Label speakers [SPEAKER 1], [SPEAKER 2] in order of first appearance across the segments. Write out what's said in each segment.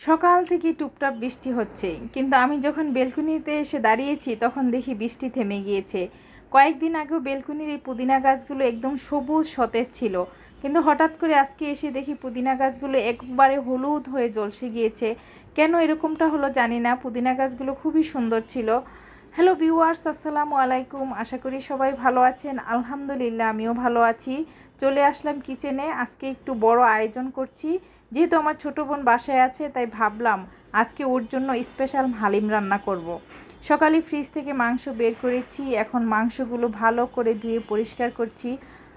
[SPEAKER 1] সকাল থেকে টুপটাপ বৃষ্টি হচ্ছে, কিন্তু আমি যখন বেলকনিতে এসে দাঁড়িয়েছি তখন দেখি বৃষ্টি থেমে গিয়েছে। কয়েকদিন আগেও বেলকনির এই পুদিনা গাছগুলো একদম সবুজ সতেজ ছিল, কিন্তু হঠাৎ করে আজকে এসে দেখি পুদিনা গাছগুলো একবারে হলুদ হয়ে ঝলসে গিয়েছে। কেন এরকমটা হলো জানি না। পুদিনা গাছগুলো খুবই সুন্দর ছিল। হ্যালো ভিউয়ার্স, আসসালামু আলাইকুম। আশা করি সবাই ভালো আছেন। আলহামদুলিল্লাহ, আমিও ভালো আছি। চলে আসলাম কিচেনে। আজকে একটু বড় আয়োজন করছি। যেহেতু আমার ছোটো বোন বাসায় আছে, তাই ভাবলাম আজকে ওর জন্য স্পেশাল হালিম রান্না করব। সকালে ফ্রিজ থেকে মাংস বের করেছি, এখন মাংসগুলো ভালো করে ধুয়ে পরিষ্কার করছি।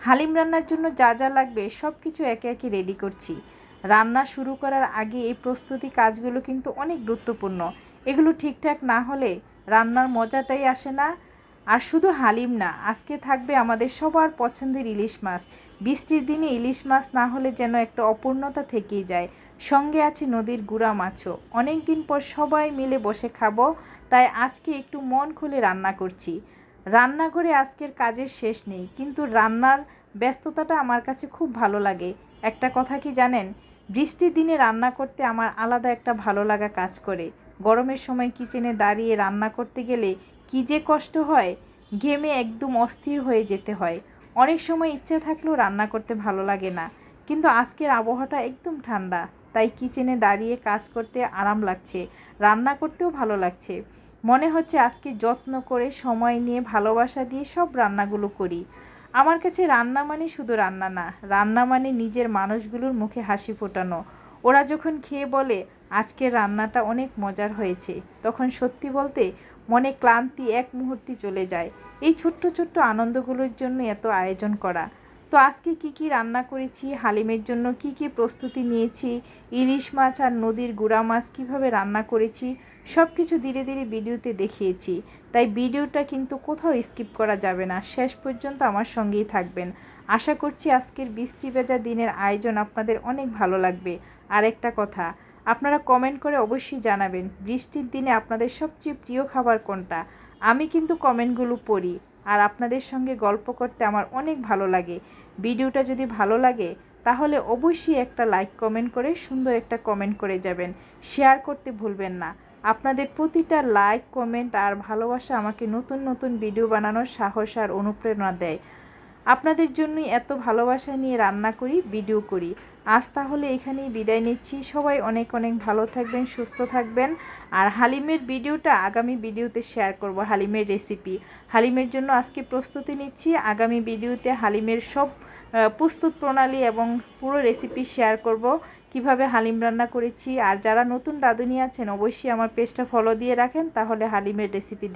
[SPEAKER 1] হালিম রান্নার জন্য যা যা লাগবে সব কিছু একে একে রেডি করছি। রান্না শুরু করার আগে এই প্রস্তুতি কাজগুলো কিন্তু অনেক গুরুত্বপূর্ণ। এগুলো ঠিকঠাক না হলে রান্নার মজাটাই আসে না। আর শুধু হালিম না, আজকে থাকবে আমাদের সবার পছন্দের ইলিশ মাছ। বৃষ্টির দিনে ইলিশ মাছ না হলে যেন একটা অপূর্ণতা থেকেই যায়। সঙ্গে আছে নদীর গুড়া মাছও। অনেক দিন পর সবাই মিলে বসে খাবো, তাই আজকে একটু মন খুলে রান্না করছি। রান্নাঘরে আজকের কাজের শেষ নেই, কিন্তু রান্নার ব্যস্ততাটা আমার কাছে খুব ভালো লাগে। একটা কথা কি জানেন, বৃষ্টির দিনে রান্না করতে আমার আলাদা একটা ভালো লাগা কাজ করে। গরমের সময় কিচেনে দাঁড়িয়ে রান্না করতে গেলে কী যে কষ্ট হয়, ঘেমে একদম অস্থির হয়ে যেতে হয়। অনেক সময় ইচ্ছে থাকলেও রান্না করতে ভালো লাগে না, কিন্তু আজকের আবহাওয়াটা একদম ঠান্ডা, তাই কিচেনে দাঁড়িয়ে কাজ করতে আরাম লাগছে, রান্না করতেও ভালো লাগছে। মনে হচ্ছে আজকে যত্ন করে সময় নিয়ে ভালোবাসা দিয়ে সব রান্নাগুলো করি। আমার কাছে রান্না মানে শুধু রান্না না, রান্না মানে নিজের মানুষগুলোর মুখে হাসি ফোটানো। ওরা যখন খেয়ে বলে আজকের রান্নাটা অনেক মজার হয়েছে, তখন সত্যি বলতে মনে ক্লান্তি এক মুহূর্তে চলে যায়। এই ছোট্ট ছোট্ট আনন্দগুলোর জন্য এত আয়োজন করা। তো আজকে কি কি রান্না করেছি, হালিমের জন্য কি কি প্রস্তুতি নিয়েছি, ইলিশ মাছ আর নদীর গুড়া মাছ কীভাবে রান্না করেছি, সব কিছু ধীরে ধীরে ভিডিওতে দেখিয়েছি। তাই ভিডিওটা কিন্তু কোথাও স্কিপ করা যাবে না, শেষ পর্যন্ত আমার সঙ্গেই থাকবেন। আশা করছি আজকের বৃষ্টি ভেজা দিনের আয়োজন আপনাদের অনেক ভালো লাগবে। আর একটা কথা, আপনারা কমেন্ট করে অবশ্যই জানাবেন বৃষ্টির দিনে আপনাদের সবচেয়ে প্রিয় খাবার কোনটা। আমি কিন্তু কমেন্টগুলো পড়ি, আর আপনাদের সঙ্গে গল্প করতে আমার অনেক ভালো লাগে। ভিডিওটা যদি ভালো লাগে তাহলে অবশ্যই একটা লাইক কমেন্ট করে সুন্দর একটা কমেন্ট করে যাবেন। শেয়ার করতে ভুলবেন না। আপনাদের প্রতিটা লাইক কমেন্ট আর ভালোবাসা আমাকে নতুন নতুন ভিডিও বানানোর সাহস আর অনুপ্রেরণা দেয়। আপনাদের জন্যই এত ভালোবাসা নিয়ে রান্না করি, ভিডিও করি। আজ তাহলে এখানেই বিদায় নিচ্ছি। সবাই অনেক অনেক ভালো থাকবেন, সুস্থ থাকবেন। আর হালিমের ভিডিওটা আগামী ভিডিওতে শেয়ার করব। হালিমের রেসিপি, হালিমের জন্য আজকে প্রস্তুতি নিচ্ছি। আগামী ভিডিওতে হালিমের সব প্রস্তুত প্রণালী এবং পুরো রেসিপি শেয়ার করব, কিভাবে হালিম রান্না করেছি। আর যারা নতুন রাঁধুনি আছেন অবশ্যই আমার পেজটা ফলো দিয়ে রাখেন, তাহলে হালিমের রেসিপি